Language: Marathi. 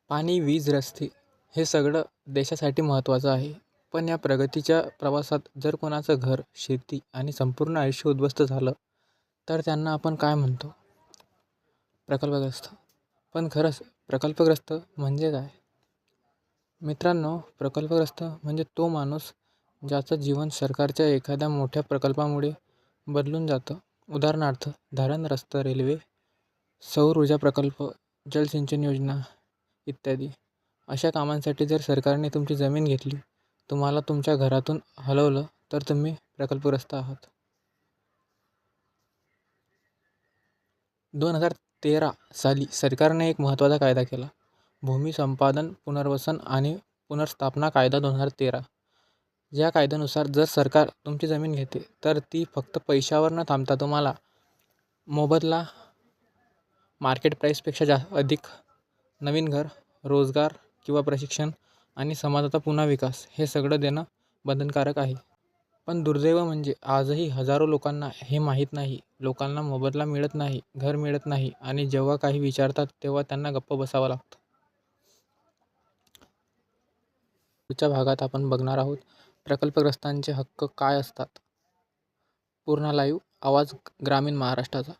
पाणी, वीज, रस्ते हे सगळं देशासाठी महत्त्वाचं आहे. पण या प्रगतीच्या प्रवासात जर कोणाचं घर, शेती आणि संपूर्ण आयुष्य उद्ध्वस्त झालं, तर त्यांना आपण काय म्हणतो? प्रकल्पग्रस्त. पण खरंच प्रकल्पग्रस्त म्हणजे काय? मित्रांनो, प्रकल्पग्रस्त म्हणजे तो माणूस ज्याचं जीवन सरकारच्या एखाद्या मोठ्या प्रकल्पामुळे बदलून जातं. उदाहरणार्थ धरण, रस्ता, रेल्वे, सौर ऊर्जा प्रकल्प, जलसिंचन योजना इत्यादी. अशा कामांसाठी जर सरकारने तुमची जमीन घेतली, तुम्हाला तुमच्या घरातून हलवलं, तर तुम्ही प्रकल्पग्रस्त आहात. 2013 साली सरकारने एक महत्त्वाचा कायदा केला. भूमी संपादन, पुनर्वसन आणि पुनर्स्थापना कायदा 2013. या कायद्यानुसार जर सरकार तुमची जमीन घेते, तर ती फक्त पैशावर न थांबता तुम्हाला मोबदला, मार्केट प्राईसपेक्षा अधिक, नवीन घर, रोजगार किंवा प्रशिक्षण आणि समाजाचा पुन्हा विकास हे सगळं देणं बंधनकारक आहे. पण दुर्दैव म्हणजे आजही हजारो लोकांना हे माहीत नाही. लोकांना मोबदला मिळत नाही, घर मिळत नाही आणि जेव्हा काही विचारतात तेव्हा त्यांना गप्प बसावं लागतं. पुढच्या भागात आपण बघणार आहोत प्रकल्पग्रस्तांचे हक्क काय असतात. पूर्ण लाईव्ह आवाज ग्रामीण महाराष्ट्राचा.